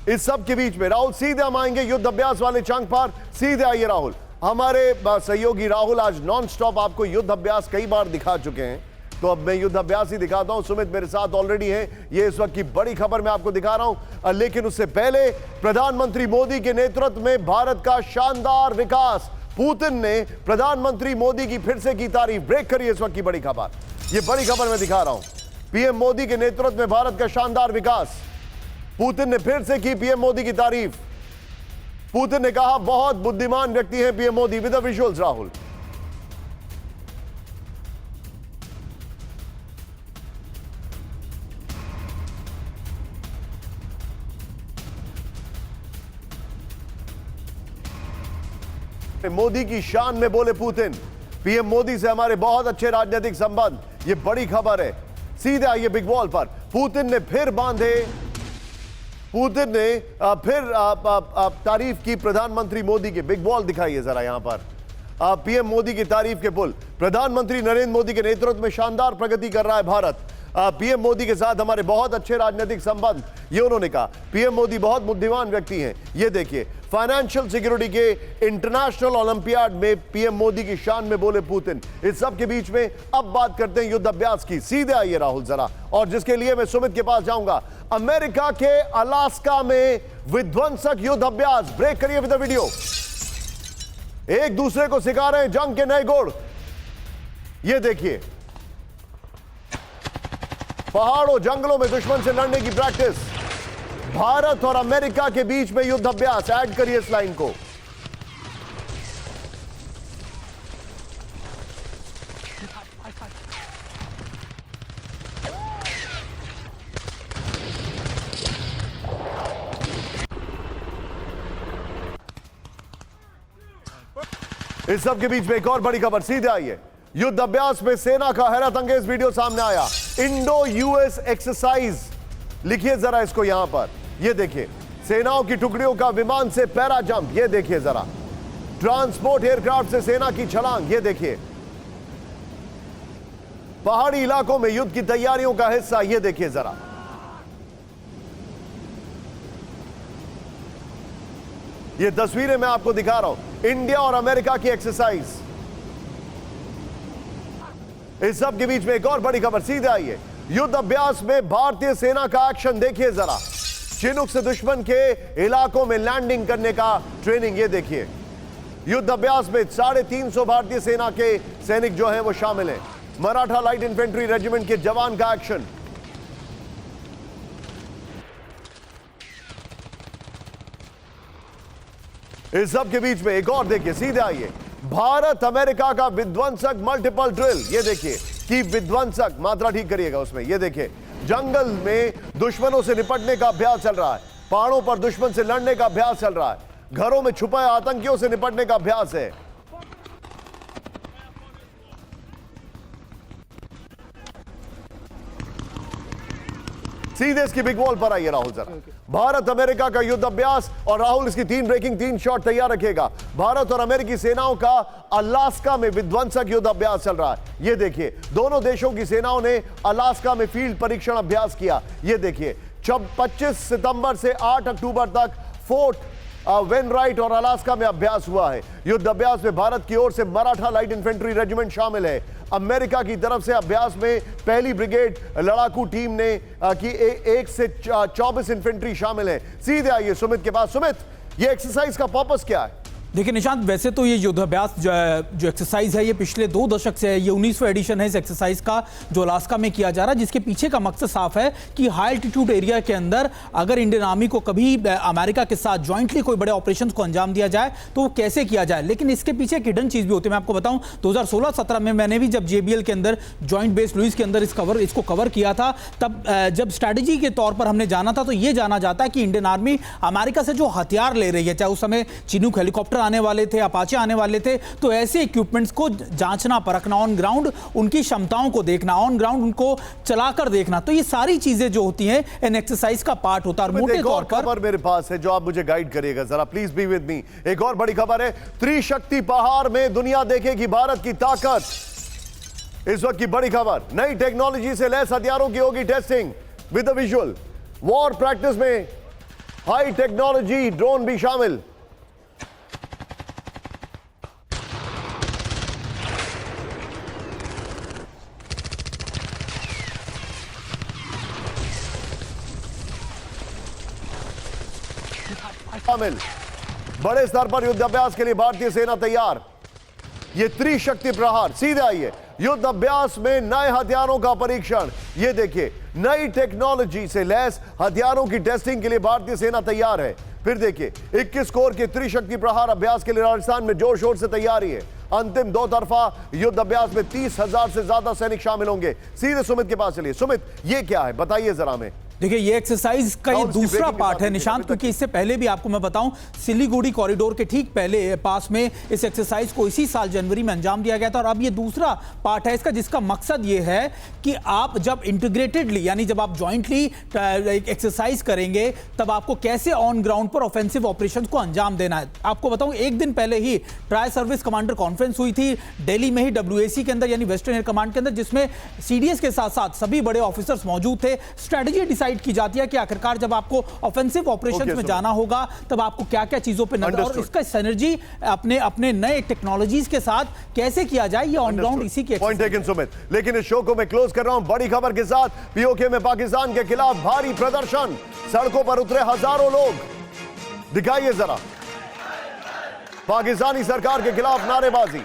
इस सब के बीच में राहुल सीधे हम आएंगे युद्ध अभ्यास वाले चंग पर। सीधे आइए राहुल। हमारे सहयोगी राहुल आज नॉन स्टॉप आपको युद्ध अभ्यास कई बार दिखा चुके हैं, तो अब मैं युद्ध अभ्यास ही दिखाता हूं। सुमित मेरे साथ ऑलरेडी हैं, ये इस वक्त की बड़ी खबर मैं आपको दिखा रहा हूं। लेकिन उससे पहले प्रधानमंत्री मोदी के नेतृत्व में भारत का शानदार विकास। पुतिन ने प्रधानमंत्री मोदी की फिर से की तारीफ। ब्रेक करिए इस वक्त की बड़ी खबर, ये बड़ी खबर मैं दिखा रहा हूं। पीएम मोदी के नेतृत्व में भारत का शानदार विकास। पुतिन ने फिर से की पीएम मोदी की तारीफ। पुतिन ने कहा बहुत बुद्धिमान व्यक्ति हैं PM Modi. With the visuals Rahul. Modi की शान में बोले पुतिन, पीएम मोदी से हमारे बहुत अच्छे राजनीतिक संबंध। ये बड़ी खबर है। सीधे आइए बिग बॉल पर। पुतिन ने फिर तारीफ की प्रधानमंत्री मोदी की। बिग बॉल दिखाइए जरा यहां पर। पीएम मोदी की तारीफ के पुल। प्रधानमंत्री नरेंद्र मोदी के नेतृत्व में शानदार प्रगति कर रहा है भारत। पीएम मोदी के साथ हमारे बहुत अच्छे राजनीतिक संबंध, ये उन्होंने कहा। पीएम मोदी बहुत बुद्धिमान व्यक्ति हैं। ये देखिए, फाइनेंशियल सिक्योरिटी के इंटरनेशनल ओलंपियाड में पीएम मोदी की शान में बोले पुतिन। इस सब के बीच में अब बात करते हैं युद्ध अभ्यास की। सीधे आइए राहुल जरा, और जिसके लिए मैं सुमित के पास जाऊंगा। अमेरिका के अलास्का में विध्वंसक युद्ध अभ्यास। ब्रेक करिए विद द वीडियो। एक दूसरे को सिखा रहे हैं जंग के नए गुण। ये देखिए, पहाड़ों जंगलों में दुश्मन से लड़ने की प्रैक्टिस। भारत और अमेरिका के बीच में युद्ध अभ्यास। ऐड करिए इस लाइन को। इस सब के बीच में एक और बड़ी खबर। सीधे आइए। युद्ध अभ्यास में सेना का हैरत अंगेज वीडियो सामने आया। इंडो यूएस एक्सरसाइज, लिखिए जरा इसको यहां पर। ये देखिए, सेनाओं की टुकड़ियों का विमान से पैरा जंप। ये देखिए जरा, ट्रांसपोर्ट एयरक्राफ्ट से सेना की छलांग। ये देखिए, पहाड़ी इलाकों में युद्ध की तैयारियों का हिस्सा। ये देखिए जरा, ये तस्वीरें मैं आपको दिखा रहा हूं। इंडिया और अमेरिका की एक्सरसाइज। इस सब के बीच में एक और बड़ी खबर। सीधे आइए। युद्ध अभ्यास में भारतीय सेना का एक्शन देखिए जरा। चिनूक से दुश्मन के इलाकों में लैंडिंग करने का ट्रेनिंग। ये देखिए, युद्ध अभ्यास में 350 भारतीय सेना के सैनिक जो हैं वो शामिल हैं। मराठा लाइट इन्फेंट्री रेजिमेंट के जवान का एक्शन। इस सब के बीच में एक और देखिए। सीधे आइए। भारत अमेरिका का विध्वंसक मल्टीपल ड्रिल। ये देखिए कि विध्वंसक, मात्रा ठीक करिएगा उसमें। ये देखिए, जंगल में दुश्मनों से निपटने का अभ्यास चल रहा है। पहाड़ों पर दुश्मन से लड़ने का अभ्यास चल रहा है। घरों में छुपे आतंकियों से निपटने का अभ्यास है। सीधे इसकी बिग बॉल पर आइए राहुल जरा। भारत अमेरिका का युद्ध अभ्यास, और राहुल इसकी 3 शॉट तैयार रखेगा। भारत और अमेरिकी सेनाओं का अलास्का में विध्वंसक युद्ध अभ्यास चल रहा है। ये देखिए, दोनों देशों की सेनाओं ने अलास्का में फील्ड परीक्षण अभ्यास किया। ये देखिए, 25 सितंबर से 8 अक्टूबर तक फोर्ट वेनराइट और अलास्का में अभ्यास हुआ है। युद्ध अभ्यास में भारत की ओर से मराठा लाइट इन्फेंट्री रेजिमेंट शामिल है। अमेरिका की तरफ से अभ्यास में पहली ब्रिगेड लड़ाकू टीम ने की 1 से 24 इन्फेंट्री शामिल है। सीधे आइए सुमित के पास। सुमित, ये एक्सरसाइज का पर्पस क्या है? देखिए निशांत, वैसे तो ये युद्धाभ्यास जो एक्सरसाइज है ये पिछले 2 दशक से है। ये 19वां एडिशन है इस एक्सरसाइज का जो अलास्का में किया जा रहा है, जिसके पीछे का मकसद साफ है कि हाई एल्टीट्यूड एरिया के अंदर अगर इंडियन आर्मी को कभी अमेरिका के साथ जॉइंटली कोई बड़े ऑपरेशंस को अंजाम दिया जाए तो वो कैसे किया जाए। लेकिन इसके पीछे एक हिडन चीज भी होती है। मैं आपको बताऊं, 2016-17 में मैंने भी जब JBL के अंदर जॉइंट बेस लुइस के अंदर इसको कवर किया था, तब जब स्ट्रैटेजी के तौर पर हमने जाना था तो ये जाना जाता है कि इंडियन आर्मी अमेरिका से जो हथियार ले रही है, चाहे उस समय चिनूक हेलीकॉप्टर आने वाले थे, अपाचे आने वाले थे, तो ऐसे इक्विपमेंट्स को जांचना, परखना, ऑन ग्राउंड उनकी क्षमताओं को देखना, ऑन ग्राउंड उनको चलाकर देखना, तो ये सारी चीजें जो होती हैं इन एक्सरसाइज का पार्ट होता है। मोटे तौर पर खबर मेरे पास है जो आप मुझे गाइड करिएगा जरा, प्लीज बी विद मी। एक और बड़ी खबर है, त्रिशक्ति पहाड़ में दुनिया देखेगी भारत की ताकत। इस वक्त की बड़ी खबर, नई टेक्नोलॉजी से लैस हथियारों की होगी testing with the visual. War practice में हाई टेक्नोलॉजी ड्रोन भी शामिल। शामिल बड़े स्तर पर युद्धाभ्यास के लिए भारतीय सेना तैयार। ये त्रिशक्ति प्रहार, सीधे आइए, युद्ध अभ्यास में नए हथियारों का परीक्षण। ये देखिए, नई टेक्नोलॉजी से लैस हथियारों की टेस्टिंग के लिए भारतीय सेना तैयार है। फिर देखिए, 21 कोर के त्रिशक्ति प्रहार अभ्यास के लिए राजस्थान में जोर शोर से तैयारी है। अंतिम दो तरफा युद्ध अभ्यास में 30,000 से ज्यादा सैनिक शामिल होंगे। सीधे सुमित के पास चलिए। सुमित, ये क्या है, बताइए जरा हमें। देखिए, ये एक्सरसाइज का ये दूसरा पार्ट है निशांत, क्योंकि इससे पहले भी आपको मैं बताऊं, सिलीगुड़ी कॉरिडोर के ठीक पहले पास में इस एक्सरसाइज को इसी साल जनवरी में अंजाम दिया गया था। और अब ये दूसरा पार्ट है इसका, जिसका मकसद ये है कि आप जब इंटीग्रेटेडली, यानी जब आप जॉइंटली एक्सरसाइज करेंगे, तब आपको कैसे ऑन ग्राउंड पर ऑफेंसिव ऑपरेशन को अंजाम देना है। आपको बताऊं, एक दिन पहले ही ट्राई सर्विस कमांडर कॉन्फ्रेंस हुई थी दिल्ली में ही, WAC के अंदर, यानी वेस्टर्न एयर कमांड के अंदर, जिसमें CDS के साथ साथ सभी बड़े ऑफिसर्स मौजूद थे। स्ट्रेटेजी डिसाइड की जाती है कि आखिरकार जब आपको ऑफेंसिव ऑपरेशंस में जाना होगा, तब आपको क्या-क्या चीजों पे नजर, और इसका सिनर्जी अपने नए टेक्नोलॉजीज के साथ कैसे किया जाए, ये ऑन ग्राउंड इसी के पॉइंट टेकन सुमित। लेकिन इस शो को मैं क्लोज कर रहा हूं बड़ी खबर के साथ। POK में पाकिस्तान के खिलाफ भारी प्रदर्शन, सड़कों पर उतरे हजारों लोग। दिखाइए जरा, पाकिस्तानी सरकार के खिलाफ नारेबाजी।